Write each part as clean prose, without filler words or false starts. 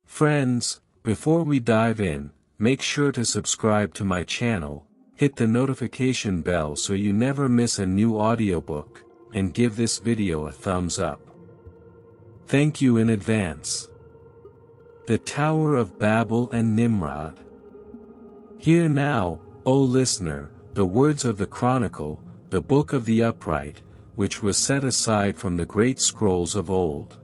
Friends, before we dive in, make sure to subscribe to my channel, hit the notification bell so you never miss a new audiobook, and give this video a thumbs up. Thank you in advance. The Tower of Babel and Nimrod. Hear now, O listener, the words of the chronicle, the book of the upright, which was set aside from the great scrolls of old.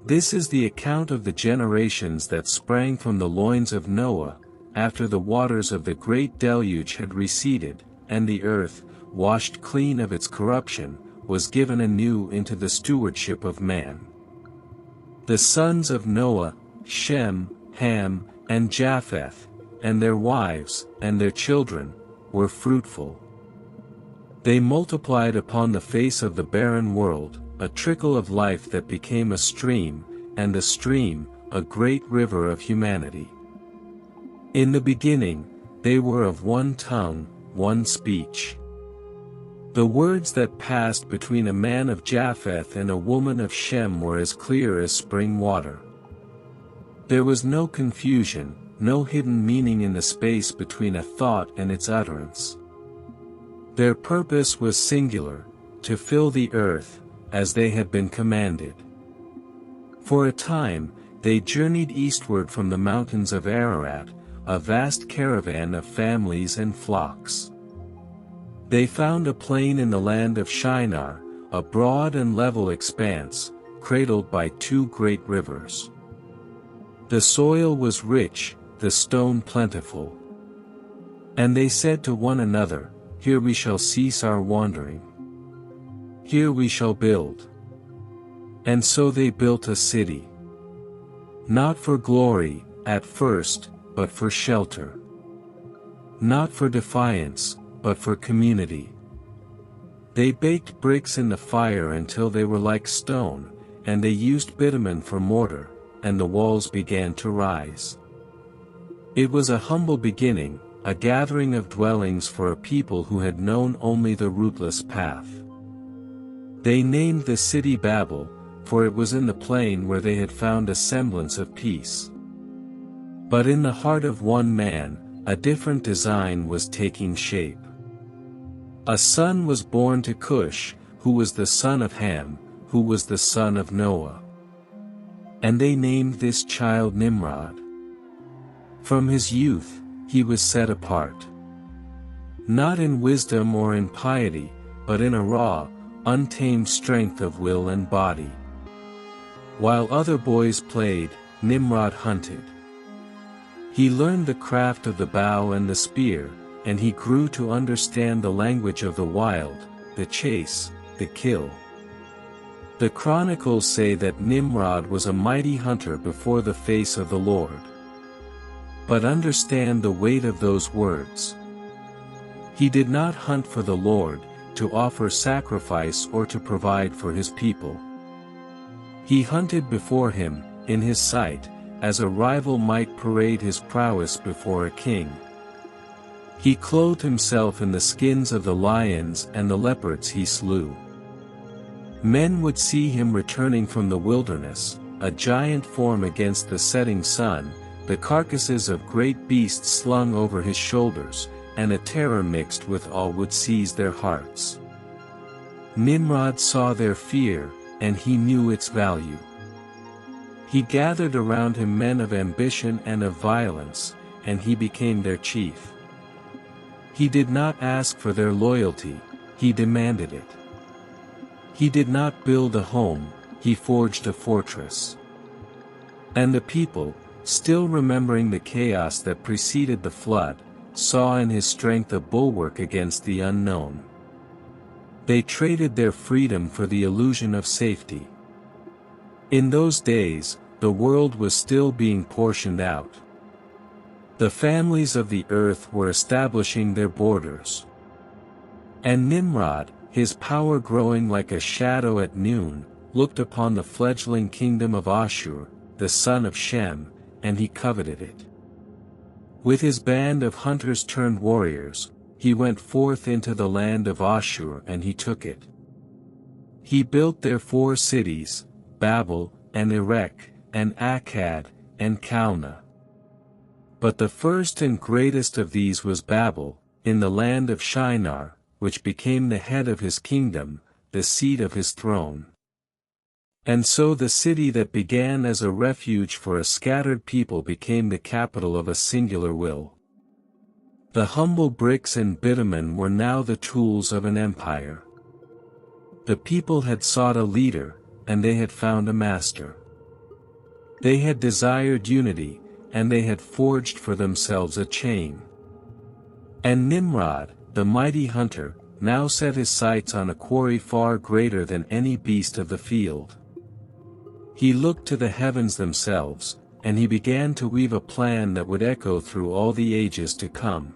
This is the account of the generations that sprang from the loins of Noah, after the waters of the great deluge had receded, and the earth, washed clean of its corruption, was given anew into the stewardship of man. The sons of Noah, Shem, Ham, and Japheth, and their wives, and their children, were fruitful. They multiplied upon the face of the barren world, a trickle of life that became a stream, and the stream, a great river of humanity. In the beginning, they were of one tongue, one speech. The words that passed between a man of Japheth and a woman of Shem were as clear as spring water. There was no confusion, no hidden meaning in the space between a thought and its utterance. Their purpose was singular, to fill the earth, as they had been commanded. For a time, they journeyed eastward from the mountains of Ararat, a vast caravan of families and flocks. They found a plain in the land of Shinar, a broad and level expanse, cradled by two great rivers. The soil was rich, the stone plentiful. And they said to one another, "Here we shall cease our wandering. Here we shall build." And so they built a city. Not for glory, at first, but for shelter. Not for defiance, but for community. They baked bricks in the fire until they were like stone, and they used bitumen for mortar, and the walls began to rise. It was a humble beginning, a gathering of dwellings for a people who had known only the rootless path. They named the city Babel, for it was in the plain where they had found a semblance of peace. But in the heart of one man, a different design was taking shape. A son was born to Cush, who was the son of Ham, who was the son of Noah. And they named this child Nimrod. From his youth, he was set apart. Not in wisdom or in piety, but in a raw, untamed strength of will and body. While other boys played, Nimrod hunted. He learned the craft of the bow and the spear, and he grew to understand the language of the wild, the chase, the kill. The chronicles say that Nimrod was a mighty hunter before the face of the Lord. But understand the weight of those words. He did not hunt for the Lord, to offer sacrifice or to provide for his people. He hunted before him, in his sight, as a rival might parade his prowess before a king. He clothed himself in the skins of the lions and the leopards he slew. Men would see him returning from the wilderness, a giant form against the setting sun, the carcasses of great beasts slung over his shoulders, and a terror mixed with awe would seize their hearts. Nimrod saw their fear, and he knew its value. He gathered around him men of ambition and of violence, and he became their chief. He did not ask for their loyalty, he demanded it. He did not build a home, he forged a fortress. And the people, still remembering the chaos that preceded the flood, saw in his strength a bulwark against the unknown. They traded their freedom for the illusion of safety. In those days, the world was still being portioned out. The families of the earth were establishing their borders. And Nimrod, his power growing like a shadow at noon, looked upon the fledgling kingdom of Ashur, the son of Shem, and he coveted it. With his band of hunters-turned-warriors, he went forth into the land of Ashur and he took it. He built there 4 cities, Babel, and Erech, and Akkad, and Calneh. But the first and greatest of these was Babel, in the land of Shinar, which became the head of his kingdom, the seat of his throne. And so the city that began as a refuge for a scattered people became the capital of a singular will. The humble bricks and bitumen were now the tools of an empire. The people had sought a leader, and they had found a master. They had desired unity, and they had forged for themselves a chain. And Nimrod, the mighty hunter, now set his sights on a quarry far greater than any beast of the field. He looked to the heavens themselves, and he began to weave a plan that would echo through all the ages to come.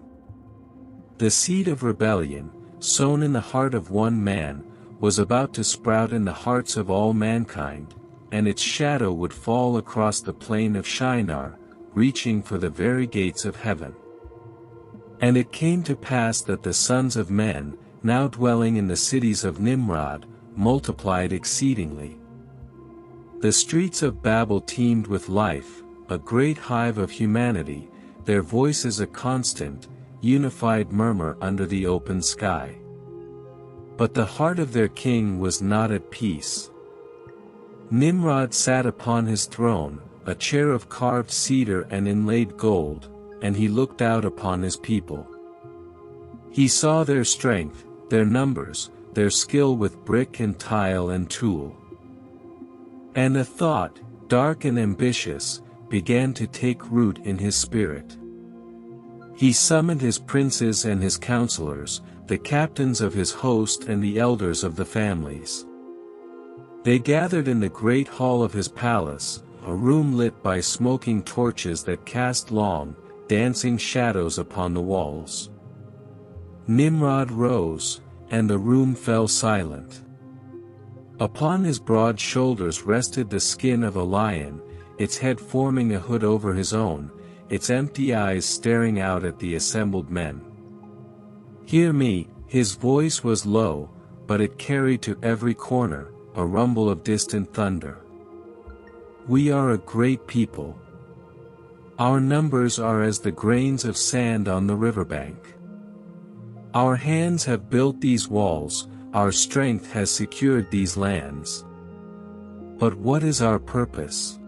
The seed of rebellion, sown in the heart of one man, was about to sprout in the hearts of all mankind, and its shadow would fall across the plain of Shinar, reaching for the very gates of heaven. And it came to pass that the sons of men, now dwelling in the cities of Nimrod, multiplied exceedingly. The streets of Babel teemed with life, a great hive of humanity, their voices a constant, unified murmur under the open sky. But the heart of their king was not at peace. Nimrod sat upon his throne, a chair of carved cedar and inlaid gold, and he looked out upon his people. He saw their strength, their numbers, their skill with brick and tile and tool. And a thought, dark and ambitious, began to take root in his spirit. He summoned his princes and his counselors, the captains of his host and the elders of the families. They gathered in the great hall of his palace, a room lit by smoking torches that cast long, dancing shadows upon the walls. Nimrod rose, and the room fell silent. Upon his broad shoulders rested the skin of a lion, its head forming a hood over his own, its empty eyes staring out at the assembled men. "Hear me," his voice was low, but it carried to every corner, a rumble of distant thunder. "We are a great people. Our numbers are as the grains of sand on the riverbank. Our hands have built these walls, our strength has secured these lands. But what is our purpose?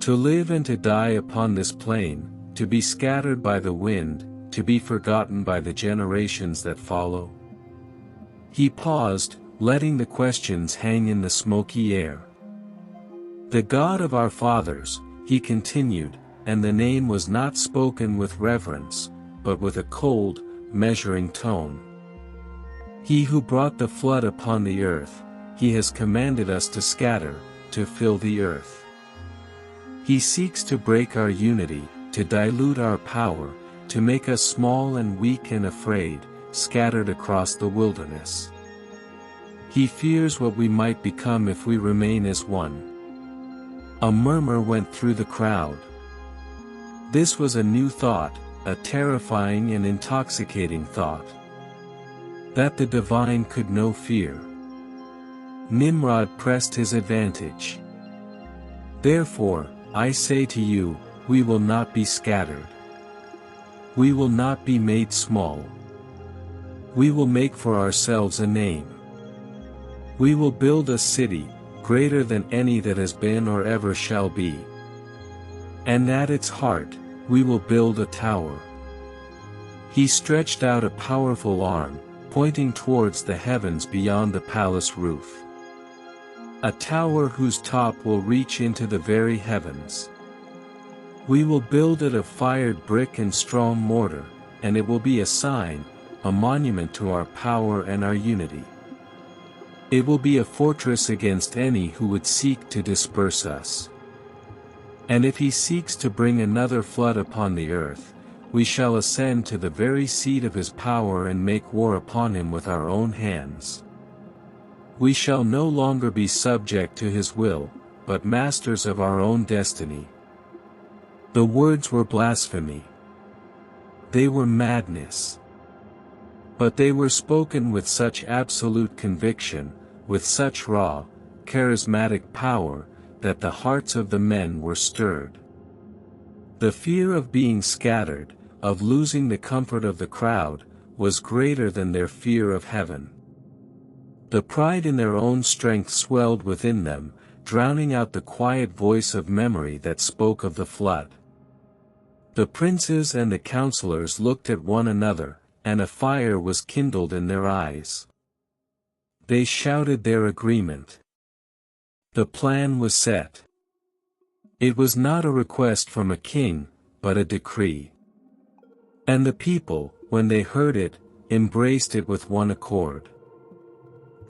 To live and to die upon this plain, to be scattered by the wind, to be forgotten by the generations that follow?" He paused, letting the questions hang in the smoky air. "The God of our fathers," he continued, and the name was not spoken with reverence, but with a cold, measuring tone. "He who brought the flood upon the earth, he has commanded us to scatter, to fill the earth. He seeks to break our unity, to dilute our power, to make us small and weak and afraid, scattered across the wilderness. He fears what we might become if we remain as one." A murmur went through the crowd. This was a new thought, a terrifying and intoxicating thought. That the divine could know fear. Nimrod pressed his advantage. "Therefore, I say to you, we will not be scattered. We will not be made small. We will make for ourselves a name. We will build a city, greater than any that has been or ever shall be. And at its heart, we will build a tower." He stretched out a powerful arm, pointing towards the heavens beyond the palace roof. "A tower whose top will reach into the very heavens. We will build it of fired brick and strong mortar, and it will be a sign, a monument to our power and our unity. It will be a fortress against any who would seek to disperse us. And if he seeks to bring another flood upon the earth, we shall ascend to the very seat of his power and make war upon him with our own hands. We shall no longer be subject to his will, but masters of our own destiny." The words were blasphemy. They were madness. But they were spoken with such absolute conviction, with such raw, charismatic power, that the hearts of the men were stirred. The fear of being scattered, of losing the comfort of the crowd, was greater than their fear of heaven. The pride in their own strength swelled within them, drowning out the quiet voice of memory that spoke of the flood. The princes and the counselors looked at one another, and a fire was kindled in their eyes. They shouted their agreement. The plan was set. It was not a request from a king, but a decree. And the people, when they heard it, embraced it with one accord.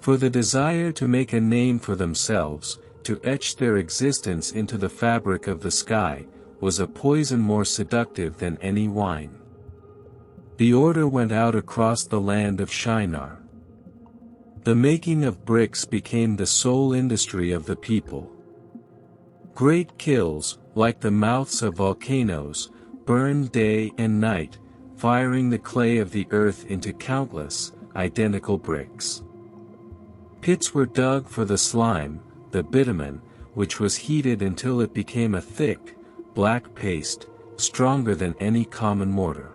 For the desire to make a name for themselves, to etch their existence into the fabric of the sky, was a poison more seductive than any wine. The order went out across the land of Shinar. The making of bricks became the sole industry of the people. Great kilns, like the mouths of volcanoes, burned day and night, firing the clay of the earth into countless, identical bricks. Pits were dug for the slime, the bitumen, which was heated until it became a thick, black paste, stronger than any common mortar.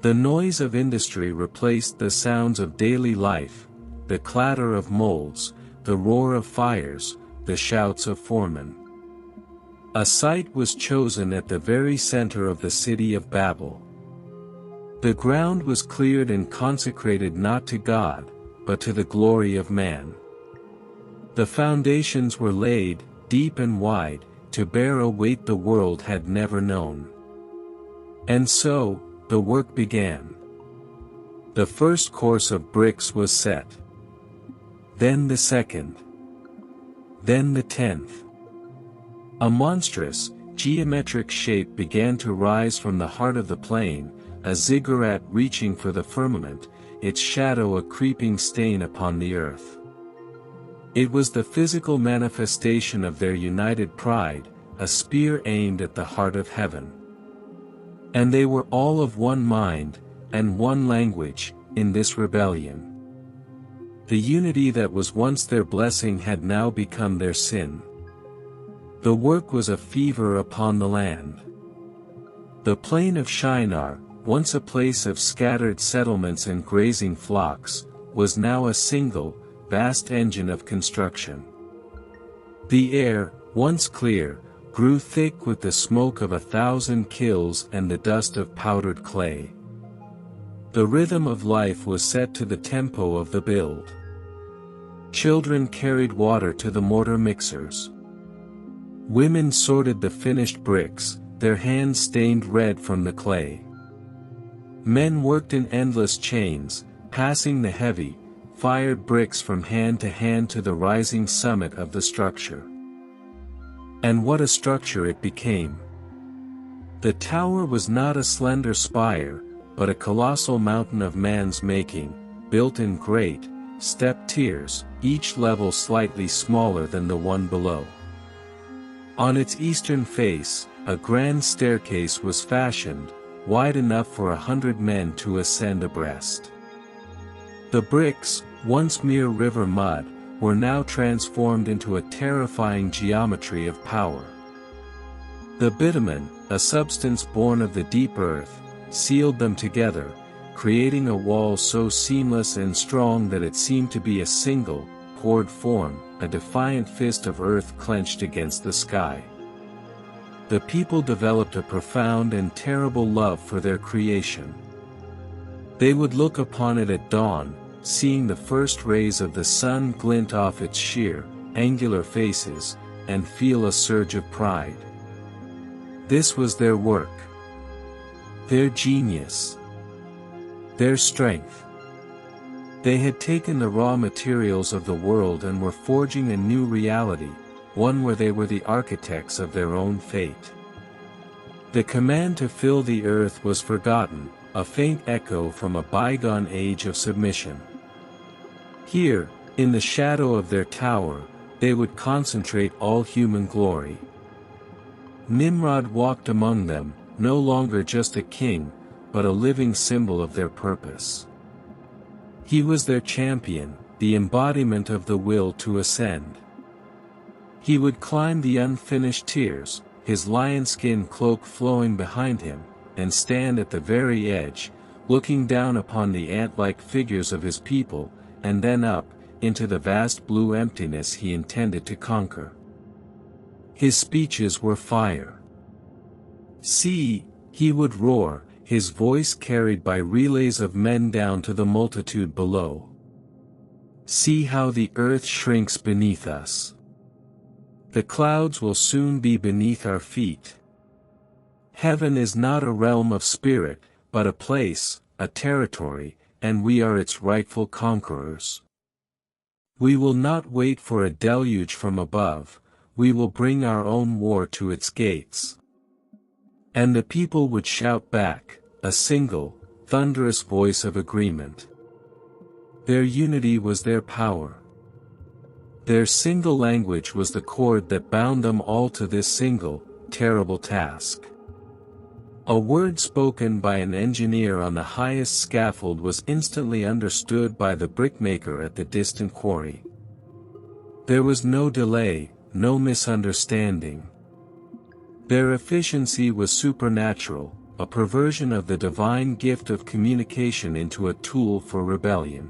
The noise of industry replaced the sounds of daily life, the clatter of molds, the roar of fires, the shouts of foremen. A site was chosen at the very center of the city of Babel. The ground was cleared and consecrated not to God, but to the glory of man. The foundations were laid, deep and wide, to bear a weight the world had never known. And so, the work began. The first course of bricks was set. Then the second. Then the 10th. A monstrous, geometric shape began to rise from the heart of the plain, a ziggurat reaching for the firmament, its shadow a creeping stain upon the earth. It was the physical manifestation of their united pride, a spear aimed at the heart of heaven. And they were all of one mind, and one language, in this rebellion. The unity that was once their blessing had now become their sin. The work was a fever upon the land. The plain of Shinar, once a place of scattered settlements and grazing flocks, was now a single, vast engine of construction. The air, once clear, grew thick with the smoke of 1,000 kilns and the dust of powdered clay. The rhythm of life was set to the tempo of the build. Children carried water to the mortar mixers. Women sorted the finished bricks, their hands stained red from the clay. Men worked in endless chains, passing the heavy, fired bricks from hand to the rising summit of the structure. And what a structure it became! The tower was not a slender spire, but a colossal mountain of man's making, built in great, stepped tiers, each level slightly smaller than the one below. On its eastern face, a grand staircase was fashioned, wide enough for 100 men to ascend abreast. The bricks, once mere river mud, were now transformed into a terrifying geometry of power. The bitumen, a substance born of the deep earth, sealed them together, creating a wall so seamless and strong that it seemed to be a single, poured form, a defiant fist of earth clenched against the sky. The people developed a profound and terrible love for their creation. They would look upon it at dawn, seeing the first rays of the sun glint off its sheer, angular faces, and feel a surge of pride. This was their work. Their genius. Their strength. They had taken the raw materials of the world and were forging a new reality, one where they were the architects of their own fate. The command to fill the earth was forgotten, a faint echo from a bygone age of submission. Here, in the shadow of their tower, they would concentrate all human glory. Nimrod walked among them, no longer just a king, but a living symbol of their purpose. He was their champion, the embodiment of the will to ascend. He would climb the unfinished tiers, his lion-skin cloak flowing behind him, and stand at the very edge, looking down upon the ant-like figures of his people, and then up, into the vast blue emptiness he intended to conquer. His speeches were fire. See, he would roar, his voice carried by relays of men down to the multitude below. See how the earth shrinks beneath us. The clouds will soon be beneath our feet. Heaven is not a realm of spirit, but a place, a territory, and we are its rightful conquerors. We will not wait for a deluge from above, we will bring our own war to its gates. And the people would shout back, a single, thunderous voice of agreement. Their unity was their power. Their single language was the cord that bound them all to this single, terrible task. A word spoken by an engineer on the highest scaffold was instantly understood by the brickmaker at the distant quarry. There was no delay, no misunderstanding. Their efficiency was supernatural, a perversion of the divine gift of communication into a tool for rebellion.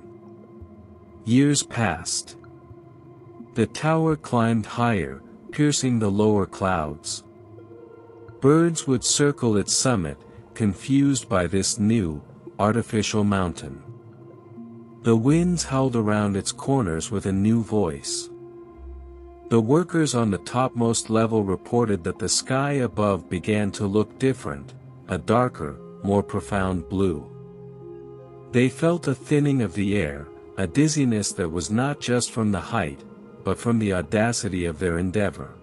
Years passed. The tower climbed higher, piercing the lower clouds. Birds would circle its summit, confused by this new, artificial mountain. The winds howled around its corners with a new voice. The workers on the topmost level reported that the sky above began to look different, a darker, more profound blue. They felt a thinning of the air, a dizziness that was not just from the height, but from the audacity of their endeavor.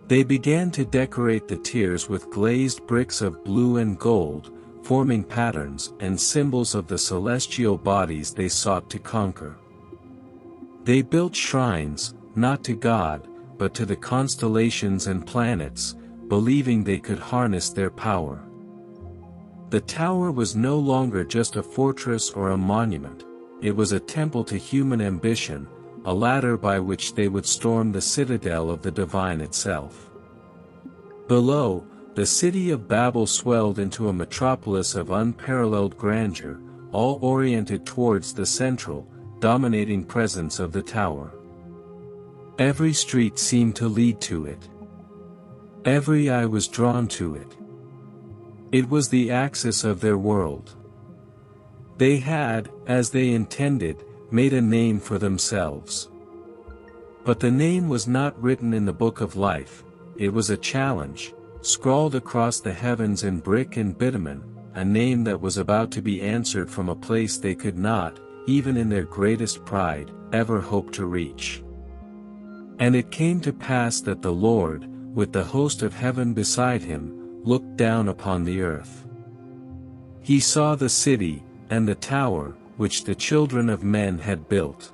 They began to decorate the tiers with glazed bricks of blue and gold, forming patterns and symbols of the celestial bodies they sought to conquer. They built shrines, not to God, but to the constellations and planets, believing they could harness their power. The tower was no longer just a fortress or a monument, it was a temple to human ambition, a ladder by which they would storm the citadel of the divine itself. Below, the city of Babel swelled into a metropolis of unparalleled grandeur, all oriented towards the central, dominating presence of the tower. Every street seemed to lead to it. Every eye was drawn to it. It was the axis of their world. They had, as they intended, made a name for themselves. But the name was not written in the book of life, it was a challenge, scrawled across the heavens in brick and bitumen, a name that was about to be answered from a place they could not, even in their greatest pride, ever hope to reach. And it came to pass that the Lord, with the host of heaven beside him, looked down upon the earth. He saw the city, and the tower, which the children of men had built.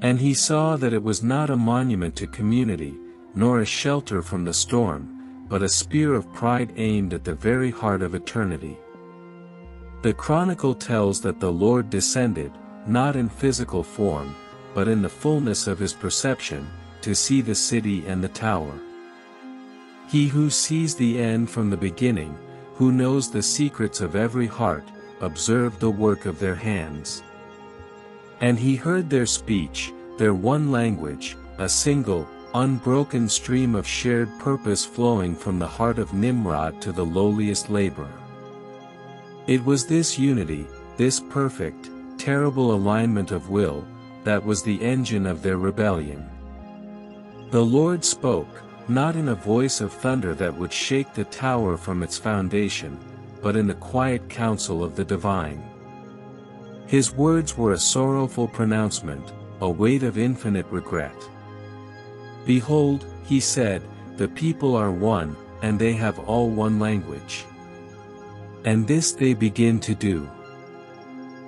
And he saw that it was not a monument to community, nor a shelter from the storm, but a spear of pride aimed at the very heart of eternity. The chronicle tells that the Lord descended, not in physical form, but in the fullness of his perception, to see the city and the tower. He who sees the end from the beginning, who knows the secrets of every heart, observed the work of their hands. And he heard their speech, their one language, a single, unbroken stream of shared purpose flowing from the heart of Nimrod to the lowliest laborer. It was this unity, this perfect, terrible alignment of will, that was the engine of their rebellion. The Lord spoke, not in a voice of thunder that would shake the tower from its foundation, but in the quiet counsel of the divine. His words were a sorrowful pronouncement, a weight of infinite regret. Behold, he said, the people are one, and they have all one language. And this they begin to do.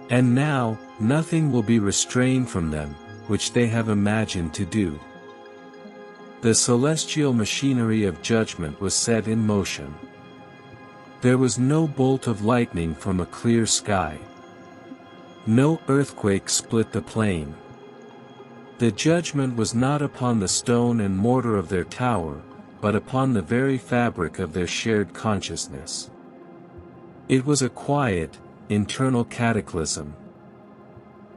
And now, nothing will be restrained from them, which they have imagined to do. The celestial machinery of judgment was set in motion. There was no bolt of lightning from a clear sky. No earthquake split the plain. The judgment was not upon the stone and mortar of their tower, but upon the very fabric of their shared consciousness. It was a quiet, internal cataclysm.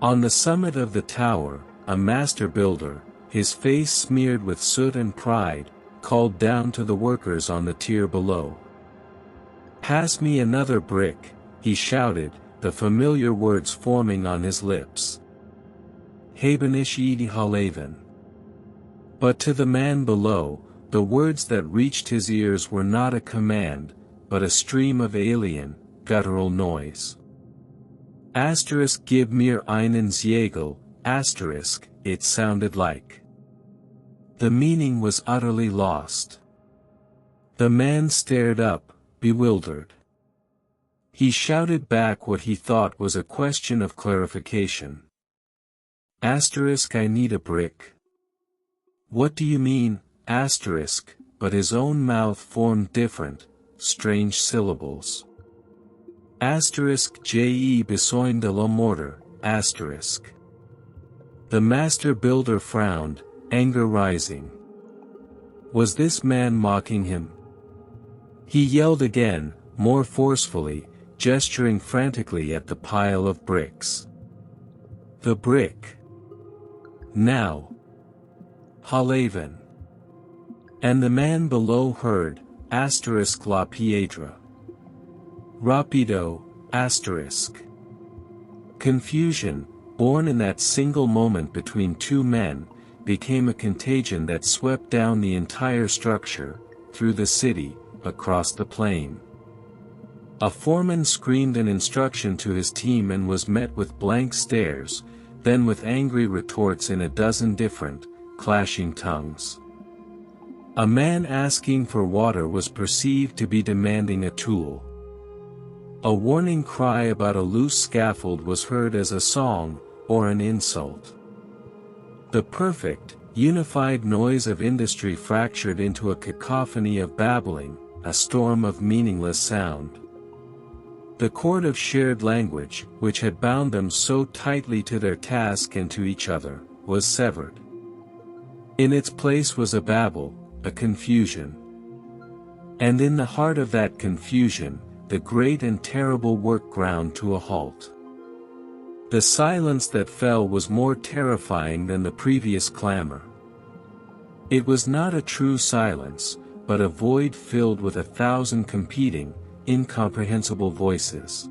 On the summit of the tower, a master builder, his face smeared with soot and pride, called down to the workers on the tier below. "Pass me another brick," he shouted, the familiar words forming on his lips. "Habenish idi halaven." But to the man below, the words that reached his ears were not a command, but a stream of alien, guttural noise. Gib mir einen Ziegel, it sounded like. The meaning was utterly lost. The man stared up, bewildered. He shouted back what he thought was a question of clarification. "I need a brick." "What do you mean, ?" But his own mouth formed different, strange syllables. "Je besoin de la mortar, The master builder frowned, anger rising. Was this man mocking him? He yelled again, more forcefully, gesturing frantically at the pile of bricks. "The brick. Now. Halaven." And the man below heard, la piedra. Rapido, Confusion, born in that single moment between two men, became a contagion that swept down the entire structure, through the city, across the plain. A foreman screamed an instruction to his team and was met with blank stares, then with angry retorts in a dozen different, clashing tongues. A man asking for water was perceived to be demanding a tool. A warning cry about a loose scaffold was heard as a song, or an insult. The perfect, unified noise of industry fractured into a cacophony of babbling, a storm of meaningless sound. The cord of shared language, which had bound them so tightly to their task and to each other, was severed. In its place was a babel, a confusion. And in the heart of that confusion, the great and terrible work ground to a halt. The silence that fell was more terrifying than the previous clamor. It was not a true silence, but a void filled with 1,000 competing, incomprehensible voices.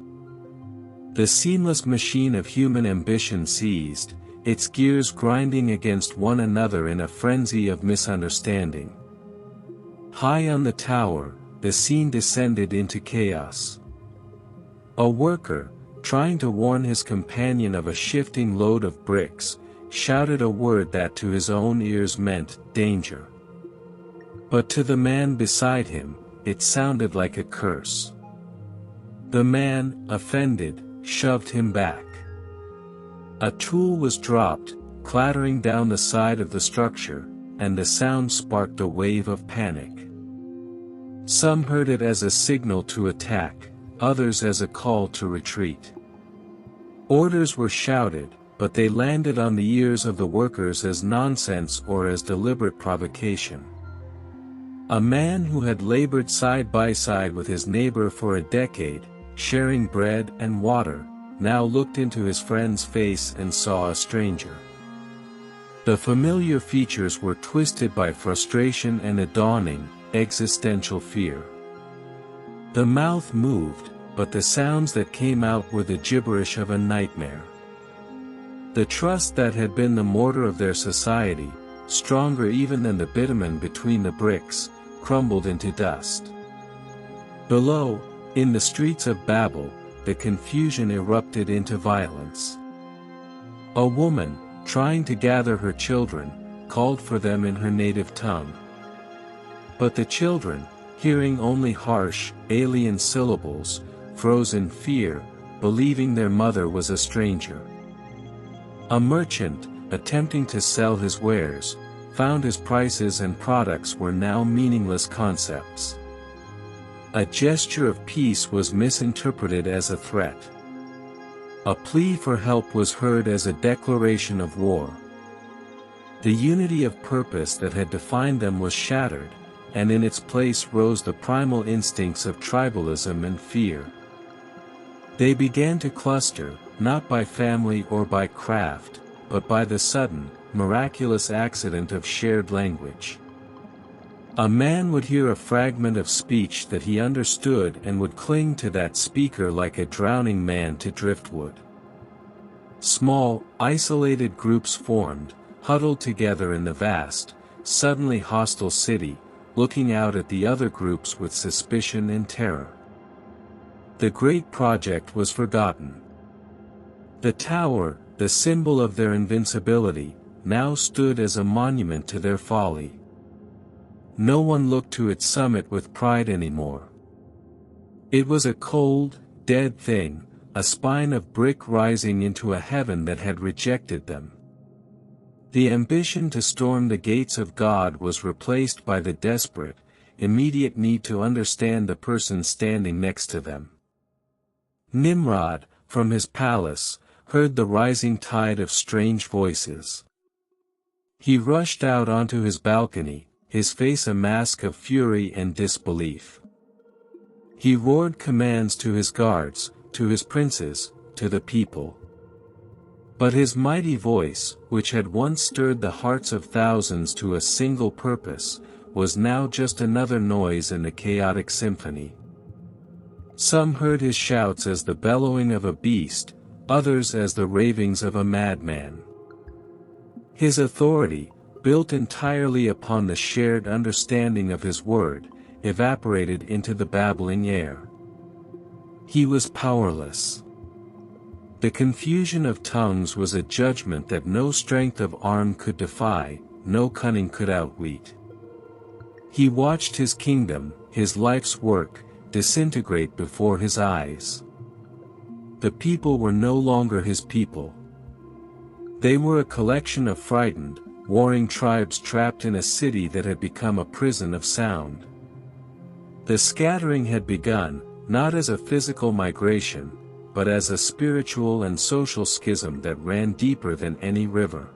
The seamless machine of human ambition ceased, its gears grinding against one another in a frenzy of misunderstanding. High on the tower, the scene descended into chaos. A worker, trying to warn his companion of a shifting load of bricks, shouted a word that to his own ears meant danger. But to the man beside him, it sounded like a curse. The man, offended, shoved him back. A tool was dropped, clattering down the side of the structure, and the sound sparked a wave of panic. Some heard it as a signal to attack, others as a call to retreat. Orders were shouted, but they landed on the ears of the workers as nonsense or as deliberate provocation. A man who had labored side by side with his neighbor for a decade, sharing bread and water, now looked into his friend's face and saw a stranger. The familiar features were twisted by frustration and a dawning, existential fear. The mouth moved, but the sounds that came out were the gibberish of a nightmare. The trust that had been the mortar of their society, stronger even than the bitumen between the bricks, crumbled into dust. Below, in the streets of Babel, the confusion erupted into violence. A woman, trying to gather her children, called for them in her native tongue. But the children, hearing only harsh, alien syllables, froze in fear, believing their mother was a stranger. A merchant, attempting to sell his wares, found his prices and products were now meaningless concepts. A gesture of peace was misinterpreted as a threat. A plea for help was heard as a declaration of war. The unity of purpose that had defined them was shattered, and in its place rose the primal instincts of tribalism and fear. They began to cluster, not by family or by craft, but by the sudden, miraculous accident of shared language. A man would hear a fragment of speech that he understood and would cling to that speaker like a drowning man to driftwood. Small, isolated groups formed, huddled together in the vast, suddenly hostile city, looking out at the other groups with suspicion and terror. The great project was forgotten. The tower, the symbol of their invincibility, now stood as a monument to their folly. No one looked to its summit with pride anymore. It was a cold, dead thing, a spine of brick rising into a heaven that had rejected them. The ambition to storm the gates of God was replaced by the desperate, immediate need to understand the person standing next to them. Nimrod, from his palace, heard the rising tide of strange voices. He rushed out onto his balcony, his face a mask of fury and disbelief. He roared commands to his guards, to his princes, to the people. But his mighty voice, which had once stirred the hearts of thousands to a single purpose, was now just another noise in the chaotic symphony. Some heard his shouts as the bellowing of a beast, others as the ravings of a madman. His authority, built entirely upon the shared understanding of his word, evaporated into the babbling air. He was powerless. The confusion of tongues was a judgment that no strength of arm could defy, no cunning could outwit. He watched his kingdom, his life's work, disintegrate before his eyes. The people were no longer his people. They were a collection of frightened, warring tribes trapped in a city that had become a prison of sound. The scattering had begun, not as a physical migration, but as a spiritual and social schism that ran deeper than any river.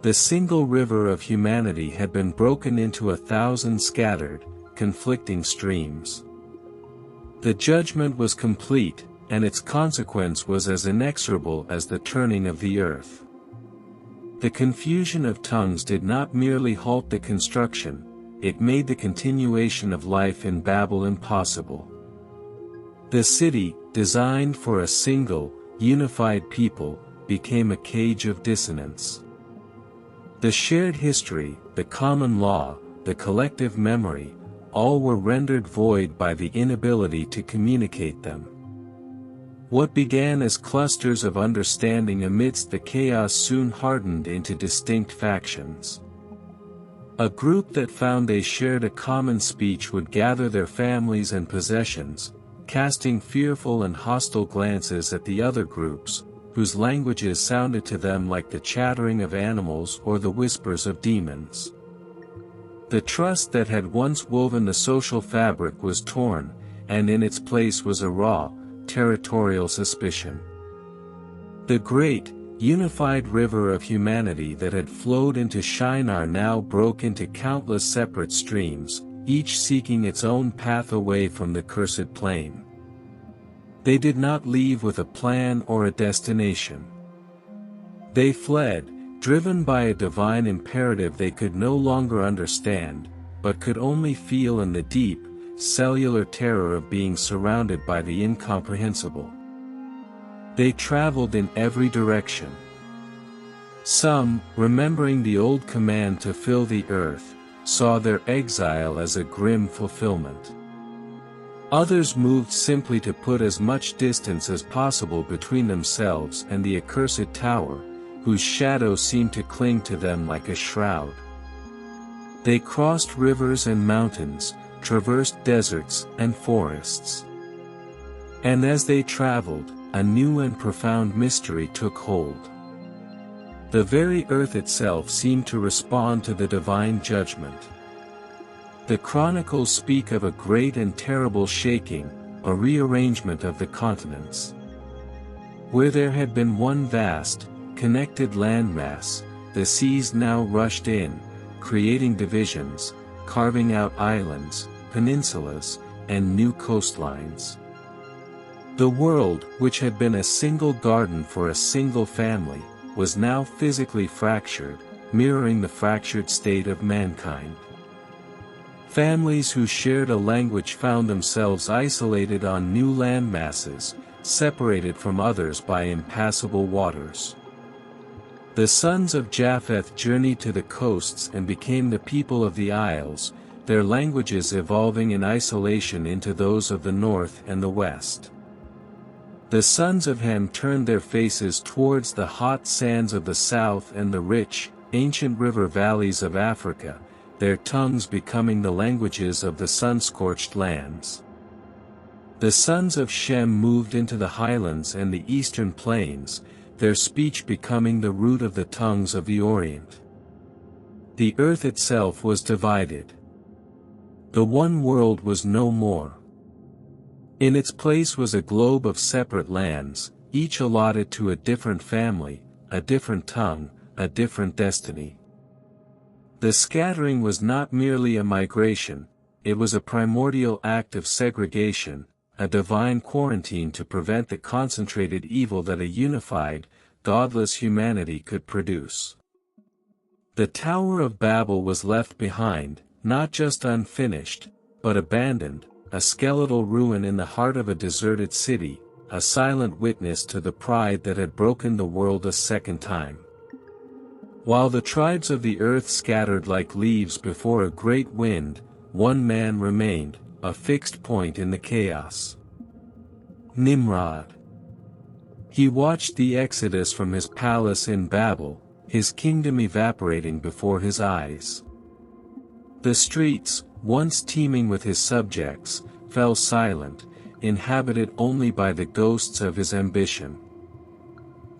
The single river of humanity had been broken into 1,000 scattered, conflicting streams. The judgment was complete, and its consequence was as inexorable as the turning of the earth. The confusion of tongues did not merely halt the construction, it made the continuation of life in Babel impossible. The city, designed for a single, unified people, became a cage of dissonance. The shared history, the common law, the collective memory, all were rendered void by the inability to communicate them. What began as clusters of understanding amidst the chaos soon hardened into distinct factions. A group that found they shared a common speech would gather their families and possessions, casting fearful and hostile glances at the other groups, whose languages sounded to them like the chattering of animals or the whispers of demons. The trust that had once woven the social fabric was torn, and in its place was a raw, territorial suspicion. The great, unified river of humanity that had flowed into Shinar now broke into countless separate streams, each seeking its own path away from the cursed plain. They did not leave with a plan or a destination. They fled, driven by a divine imperative they could no longer understand, but could only feel in the deep, cellular terror of being surrounded by the incomprehensible. They traveled in every direction. Some, remembering the old command to fill the earth, saw their exile as a grim fulfillment. Others moved simply to put as much distance as possible between themselves and the accursed tower, whose shadow seemed to cling to them like a shroud. They crossed rivers and mountains, traversed deserts and forests. And as they traveled, a new and profound mystery took hold. The very earth itself seemed to respond to the divine judgment. The chronicles speak of a great and terrible shaking, a rearrangement of the continents. Where there had been one vast, connected landmass, the seas now rushed in, creating divisions, carving out islands, peninsulas, and new coastlines. The world, which had been a single garden for a single family, was now physically fractured, mirroring the fractured state of mankind. Families who shared a language found themselves isolated on new land masses, separated from others by impassable waters. The sons of Japheth journeyed to the coasts and became the people of the isles, their languages evolving in isolation into those of the north and the west. The sons of Ham turned their faces towards the hot sands of the south and the rich, ancient river valleys of Africa, their tongues becoming the languages of the sun-scorched lands. The sons of Shem moved into the highlands and the eastern plains, their speech becoming the root of the tongues of the Orient. The earth itself was divided. The one world was no more. In its place was a globe of separate lands, each allotted to a different family, a different tongue, a different destiny. The scattering was not merely a migration, it was a primordial act of segregation, a divine quarantine to prevent the concentrated evil that a unified, godless humanity could produce. The Tower of Babel was left behind, not just unfinished, but abandoned, a skeletal ruin in the heart of a deserted city, a silent witness to the pride that had broken the world a second time. While the tribes of the earth scattered like leaves before a great wind, one man remained, a fixed point in the chaos. Nimrod. He watched the exodus from his palace in Babel, his kingdom evaporating before his eyes. The streets, once teeming with his subjects, fell silent, inhabited only by the ghosts of his ambition.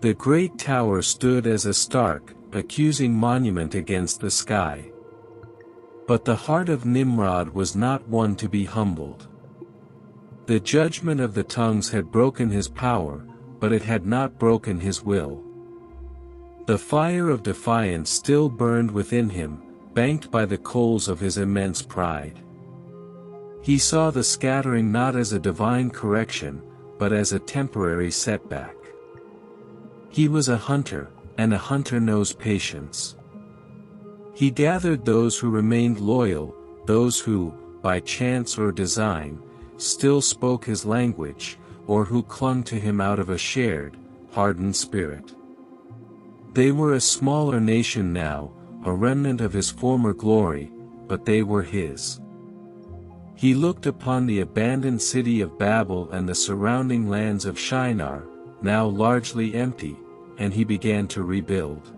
The great tower stood as a stark, accusing monument against the sky. But the heart of Nimrod was not one to be humbled. The judgment of the tongues had broken his power, but it had not broken his will. The fire of defiance still burned within him, banked by the coals of his immense pride. He saw the scattering not as a divine correction, but as a temporary setback. He was a hunter, and a hunter knows patience. He gathered those who remained loyal, those who, by chance or design, still spoke his language, or who clung to him out of a shared, hardened spirit. They were a smaller nation now, a remnant of his former glory, but they were his. He looked upon the abandoned city of Babel and the surrounding lands of Shinar, now largely empty, and he began to rebuild.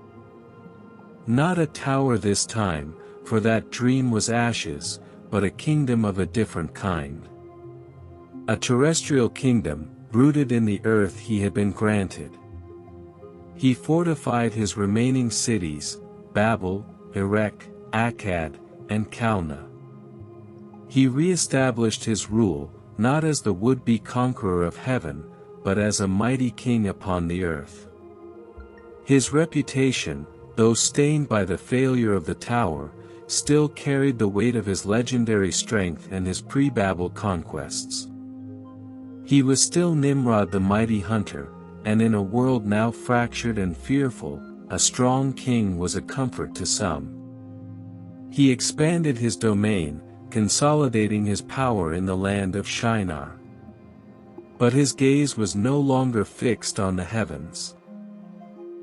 Not a tower this time, for that dream was ashes, but a kingdom of a different kind. A terrestrial kingdom, rooted in the earth he had been granted. He fortified his remaining cities, Babel, Erech, Akkad, and Calneh. He re-established his rule, not as the would-be conqueror of heaven, but as a mighty king upon the earth. His reputation, though stained by the failure of the tower, still carried the weight of his legendary strength and his pre-Babel conquests. He was still Nimrod the mighty hunter, and in a world now fractured and fearful, a strong king was a comfort to some. He expanded his domain, consolidating his power in the land of Shinar. But his gaze was no longer fixed on the heavens.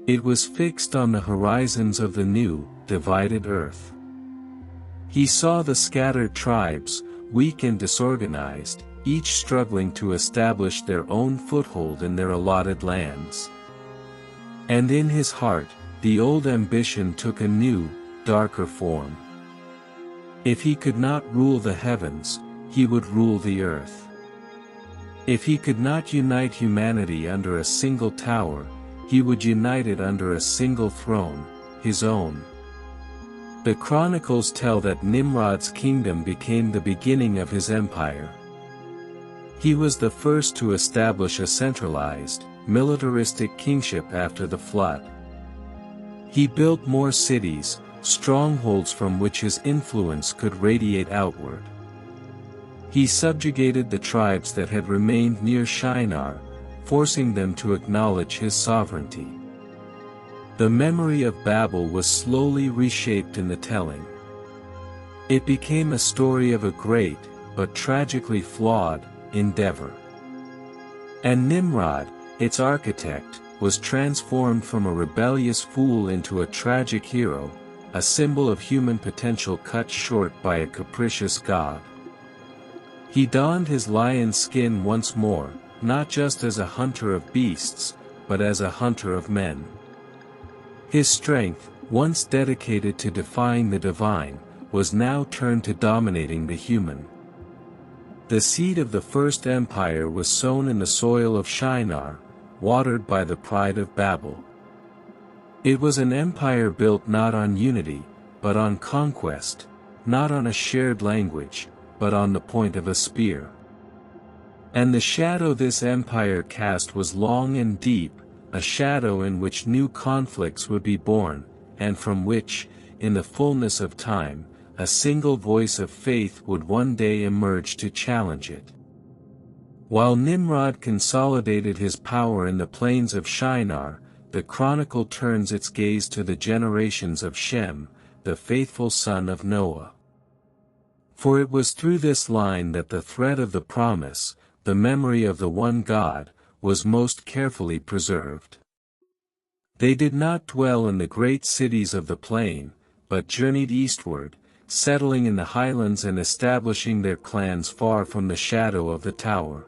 It was fixed on the horizons of the new, divided earth. He saw the scattered tribes, weak and disorganized, each struggling to establish their own foothold in their allotted lands. And in his heart, the old ambition took a new, darker form. If he could not rule the heavens, he would rule the earth. If he could not unite humanity under a single tower, he would unite it under a single throne, his own. The chronicles tell that Nimrod's kingdom became the beginning of his empire. He was the first to establish a centralized, militaristic kingship after the flood. He built more cities, strongholds from which his influence could radiate outward. He subjugated the tribes that had remained near Shinar, forcing them to acknowledge his sovereignty. The memory of Babel was slowly reshaped in the telling. It became a story of a great, but tragically flawed, endeavor. And Nimrod, its architect, was transformed from a rebellious fool into a tragic hero, a symbol of human potential cut short by a capricious god. He donned his lion's skin once more, not just as a hunter of beasts, but as a hunter of men. His strength, once dedicated to defying the divine, was now turned to dominating the human. The seed of the first empire was sown in the soil of Shinar, watered by the pride of Babel. It was an empire built not on unity, but on conquest, not on a shared language, but on the point of a spear. And the shadow this empire cast was long and deep, a shadow in which new conflicts would be born, and from which, in the fullness of time, a single voice of faith would one day emerge to challenge it. While Nimrod consolidated his power in the plains of Shinar, the chronicle turns its gaze to the generations of Shem, the faithful son of Noah. For it was through this line that the thread of the promise, the memory of the one God, was most carefully preserved. They did not dwell in the great cities of the plain, but journeyed eastward, settling in the highlands and establishing their clans far from the shadow of the tower.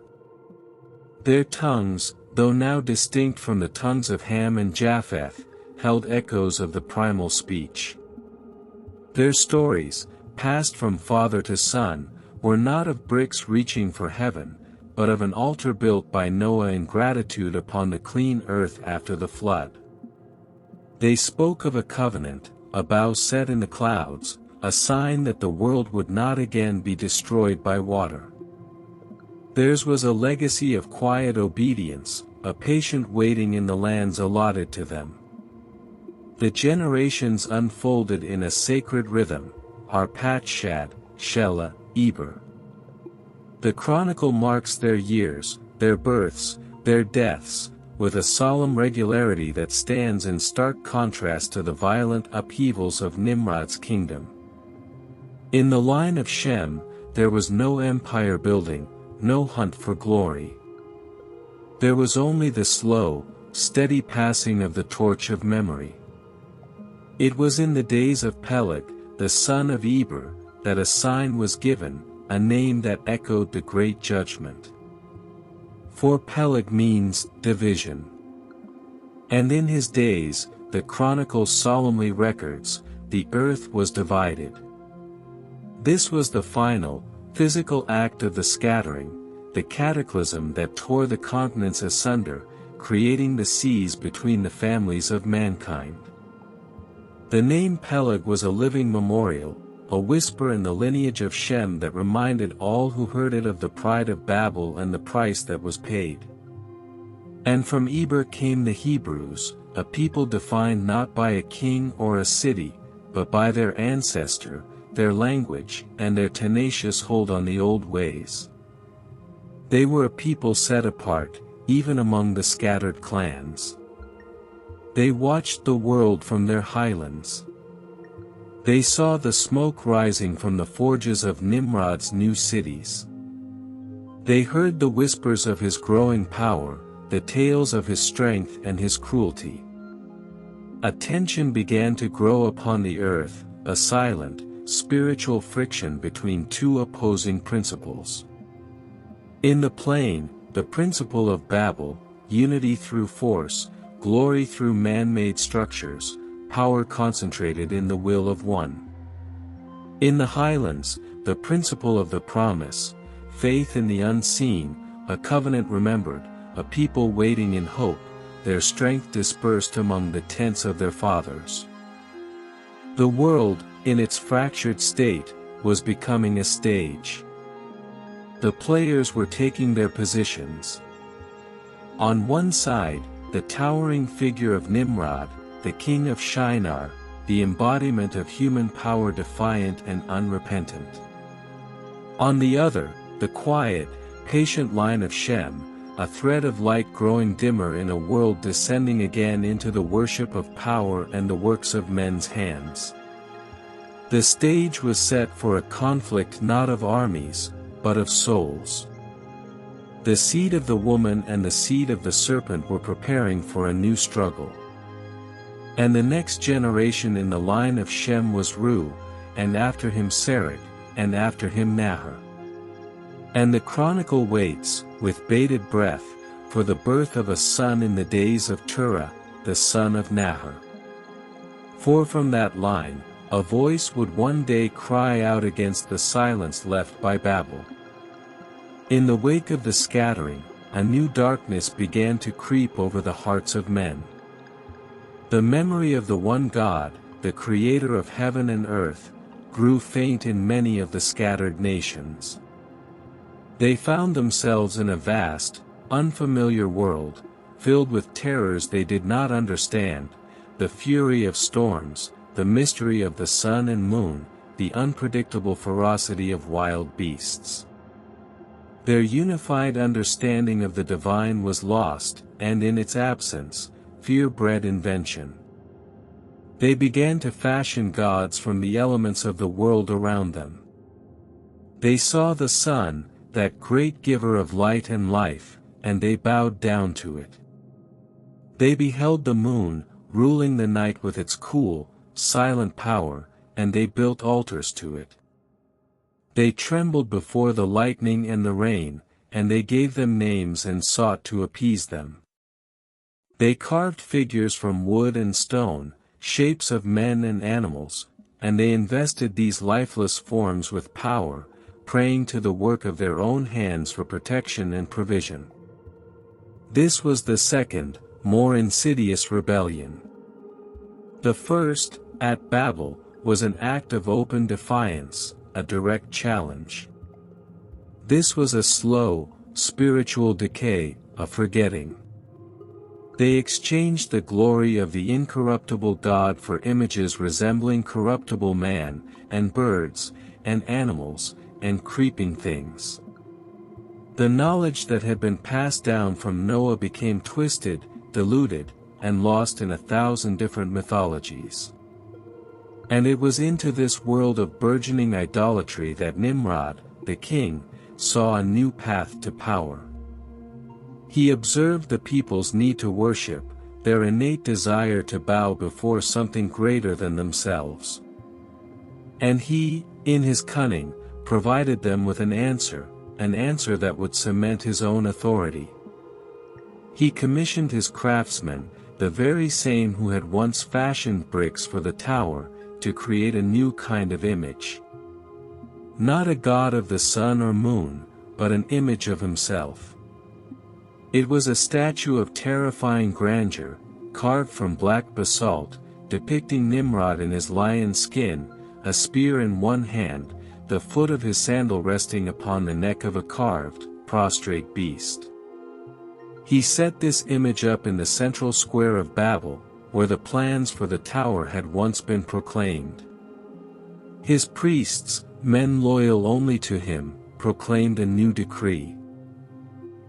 Their tongues, though now distinct from the tongues of Ham and Japheth, held echoes of the primal speech. Their stories, passed from father to son, were not of bricks reaching for heaven, but of an altar built by Noah in gratitude upon the clean earth after the flood. They spoke of a covenant, a vow set in the clouds, a sign that the world would not again be destroyed by water. Theirs was a legacy of quiet obedience, a patient waiting in the lands allotted to them. The generations unfolded in a sacred rhythm, Arpat Shad, Shelah, Eber. The chronicle marks their years, their births, their deaths, with a solemn regularity that stands in stark contrast to the violent upheavals of Nimrod's kingdom. In the line of Shem, there was no empire building, no hunt for glory. There was only the slow, steady passing of the torch of memory. It was in the days of Peleg, the son of Eber, that a sign was given, a name that echoed the great judgment. For Peleg means division. And in his days, the chronicle solemnly records, the earth was divided. This was the final, physical act of the scattering, the cataclysm that tore the continents asunder, creating the seas between the families of mankind. The name Peleg was a living memorial, a whisper in the lineage of Shem that reminded all who heard it of the pride of Babel and the price that was paid. And from Eber came the Hebrews, a people defined not by a king or a city, but by their ancestor, their language, and their tenacious hold on the old ways. They were a people set apart, even among the scattered clans. They watched the world from their highlands. They saw the smoke rising from the forges of Nimrod's new cities. They heard the whispers of his growing power, the tales of his strength and his cruelty. A tension began to grow upon the earth, a silent, spiritual friction between two opposing principles. In the plain, the principle of Babel, unity through force, glory through man-made structures, power concentrated in the will of one. In the highlands, the principle of the promise, faith in the unseen, a covenant remembered, a people waiting in hope, their strength dispersed among the tents of their fathers. The world, in its fractured state, was becoming a stage. The players were taking their positions. On one side, the towering figure of Nimrod, the king of Shinar, the embodiment of human power, defiant and unrepentant. On the other, the quiet, patient line of Shem, a thread of light growing dimmer in a world descending again into the worship of power and the works of men's hands. The stage was set for a conflict not of armies, but of souls. The seed of the woman and the seed of the serpent were preparing for a new struggle. And the next generation in the line of Shem was Ru, and after him Serach, and after him Nahor. And the chronicle waits, with bated breath, for the birth of a son in the days of Terah, the son of Nahor. For from that line, a voice would one day cry out against the silence left by Babel. In the wake of the scattering, a new darkness began to creep over the hearts of men. The memory of the one God, the creator of heaven and earth, grew faint in many of the scattered nations. They found themselves in a vast, unfamiliar world, filled with terrors they did not understand, the fury of storms, the mystery of the sun and moon, the unpredictable ferocity of wild beasts. Their unified understanding of the divine was lost, and in its absence, fear bred invention. They began to fashion gods from the elements of the world around them. They saw the sun, that great giver of light and life, and they bowed down to it. They beheld the moon, ruling the night with its cool, silent power, and they built altars to it. They trembled before the lightning and the rain, and they gave them names and sought to appease them. They carved figures from wood and stone, shapes of men and animals, and they invested these lifeless forms with power, praying to the work of their own hands for protection and provision. This was the second, more insidious rebellion. The first, at Babel, was an act of open defiance, a direct challenge. This was a slow, spiritual decay, a forgetting. They exchanged the glory of the incorruptible God for images resembling corruptible man, and birds, and animals, and creeping things. The knowledge that had been passed down from Noah became twisted, diluted, and lost in 1,000 different mythologies. And it was into this world of burgeoning idolatry that Nimrod, the king, saw a new path to power. He observed the people's need to worship, their innate desire to bow before something greater than themselves. And he, in his cunning, provided them with an answer that would cement his own authority. He commissioned his craftsmen, the very same who had once fashioned bricks for the tower, to create a new kind of image. Not a god of the sun or moon, but an image of himself. It was a statue of terrifying grandeur, carved from black basalt, depicting Nimrod in his lion skin, a spear in one hand, the foot of his sandal resting upon the neck of a carved, prostrate beast. He set this image up in the central square of Babel, where the plans for the tower had once been proclaimed. His priests, men loyal only to him, proclaimed a new decree.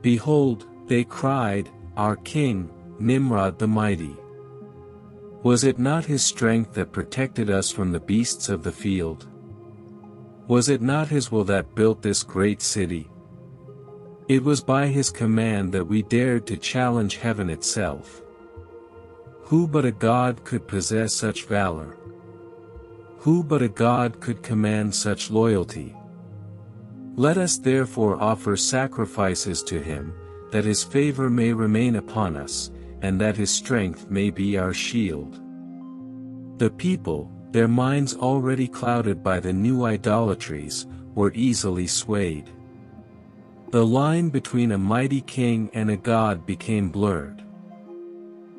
Behold, they cried, our king, Nimrod the mighty. Was it not his strength that protected us from the beasts of the field? Was it not his will that built this great city? It was by his command that we dared to challenge heaven itself. Who but a god could possess such valor? Who but a god could command such loyalty? Let us therefore offer sacrifices to him, that his favor may remain upon us, and that his strength may be our shield. The people, their minds already clouded by the new idolatries, were easily swayed. The line between a mighty king and a god became blurred.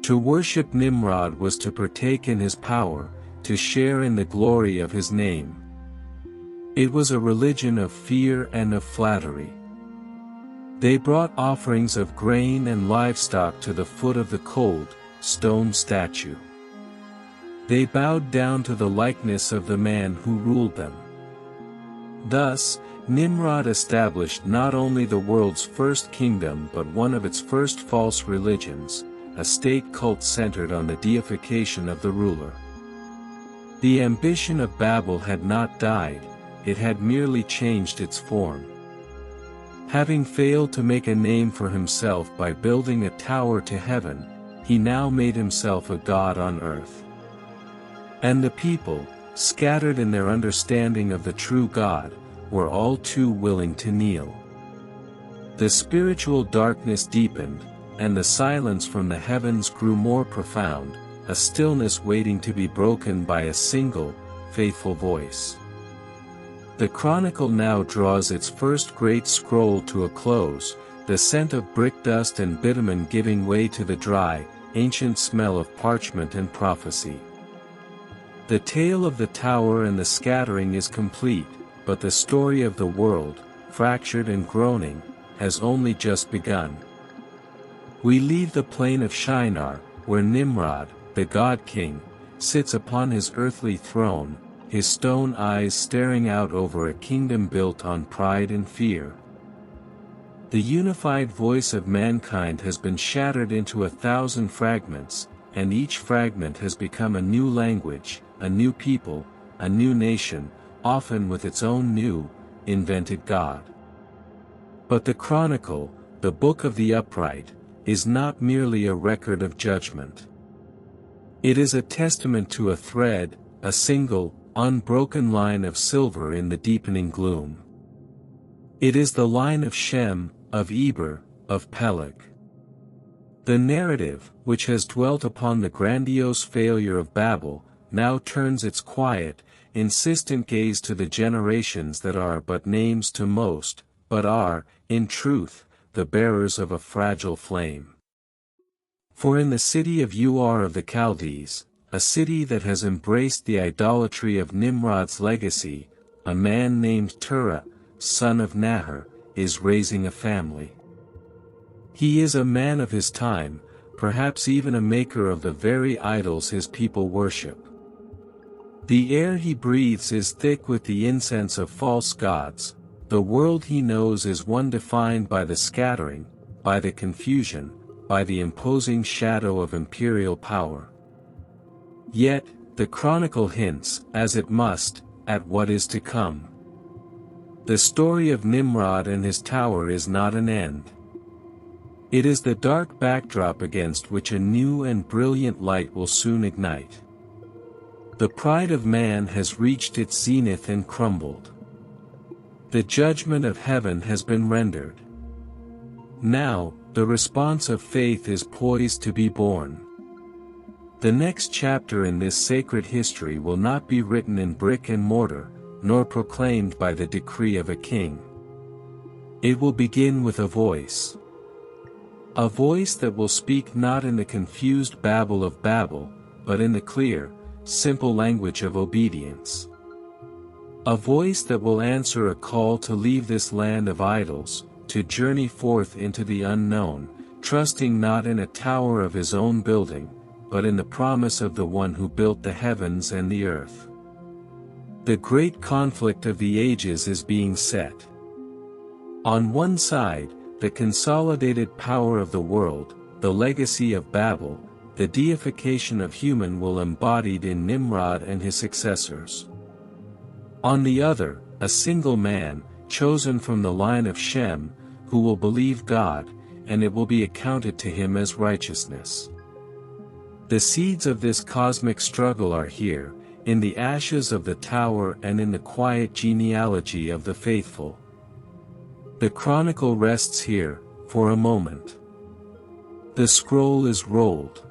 To worship Nimrod was to partake in his power, to share in the glory of his name. It was a religion of fear and of flattery. They brought offerings of grain and livestock to the foot of the cold, stone statue. They bowed down to the likeness of the man who ruled them. Thus, Nimrod established not only the world's first kingdom but one of its first false religions, a state cult centered on the deification of the ruler. The ambition of Babel had not died, it had merely changed its form. Having failed to make a name for himself by building a tower to heaven, he now made himself a god on earth. And the people, scattered in their understanding of the true God, were all too willing to kneel. The spiritual darkness deepened, and the silence from the heavens grew more profound, a stillness waiting to be broken by a single, faithful voice. The chronicle now draws its first great scroll to a close, the scent of brick dust and bitumen giving way to the dry, ancient smell of parchment and prophecy. The tale of the tower and the scattering is complete, but the story of the world, fractured and groaning, has only just begun. We leave the plain of Shinar, where Nimrod, the God-King, sits upon his earthly throne, his stone eyes staring out over a kingdom built on pride and fear. The unified voice of mankind has been shattered into 1,000 fragments, and each fragment has become a new language, a new people, a new nation, often with its own new, invented God. But the chronicle, the book of the upright, is not merely a record of judgment. It is a testament to a thread, a single, unbroken line of silver in the deepening gloom. It is the line of Shem, of Eber, of Peleg. The narrative, which has dwelt upon the grandiose failure of Babel, now turns its quiet, insistent gaze to the generations that are but names to most, but are, in truth, the bearers of a fragile flame. For in the city of Ur of the Chaldees, a city that has embraced the idolatry of Nimrod's legacy, a man named Terah, son of Nahor, is raising a family. He is a man of his time, perhaps even a maker of the very idols his people worship. The air he breathes is thick with the incense of false gods, the world he knows is one defined by the scattering, by the confusion, by the imposing shadow of imperial power. Yet, the chronicle hints, as it must, at what is to come. The story of Nimrod and his tower is not an end. It is the dark backdrop against which a new and brilliant light will soon ignite. The pride of man has reached its zenith and crumbled. The judgment of heaven has been rendered. Now, the response of faith is poised to be born. The next chapter in this sacred history will not be written in brick and mortar, nor proclaimed by the decree of a king. It will begin with a voice. A voice that will speak not in the confused babble of Babel, but in the clear, simple language of obedience. A voice that will answer a call to leave this land of idols, to journey forth into the unknown, trusting not in a tower of his own building, but in the promise of the one who built the heavens and the earth. The great conflict of the ages is being set. On one side, the consolidated power of the world, the legacy of Babel, the deification of human will embodied in Nimrod and his successors. On the other, a single man, chosen from the line of Shem, who will believe God, and it will be accounted to him as righteousness. The seeds of this cosmic struggle are here, in the ashes of the tower and in the quiet genealogy of the faithful. The chronicle rests here, for a moment. The scroll is rolled.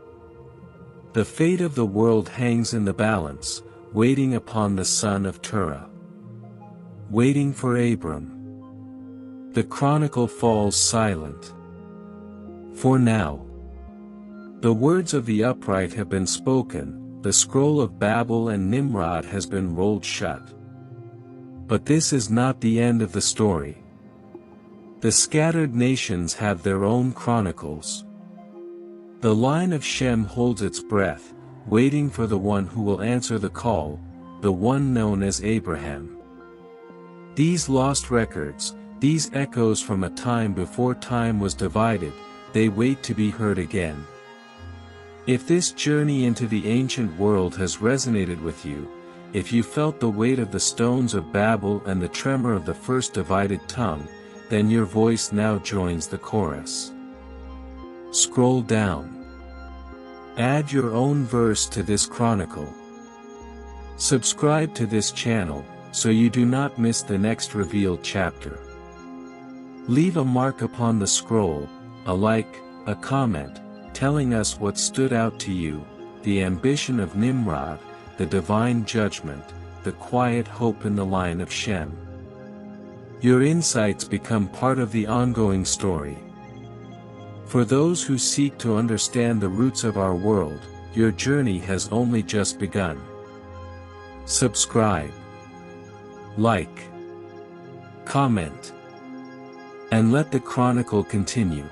The fate of the world hangs in the balance, waiting upon the son of Terah. Waiting for Abram. The chronicle falls silent. For now. The words of the upright have been spoken, the scroll of Babel and Nimrod has been rolled shut. But this is not the end of the story. The scattered nations have their own chronicles. The line of Shem holds its breath, waiting for the one who will answer the call, the one known as Abraham. These lost records, these echoes from a time before time was divided, they wait to be heard again. If this journey into the ancient world has resonated with you, if you felt the weight of the stones of Babel and the tremor of the first divided tongue, then your voice now joins the chorus. Scroll down. Add your own verse to this chronicle. Subscribe to this channel, so you do not miss the next revealed chapter. Leave a mark upon the scroll, a like, a comment, telling us what stood out to you, the ambition of Nimrod, the divine judgment, the quiet hope in the line of Shem. Your insights become part of the ongoing story. For those who seek to understand the roots of our world, your journey has only just begun. Subscribe, like, comment, and let the chronicle continue.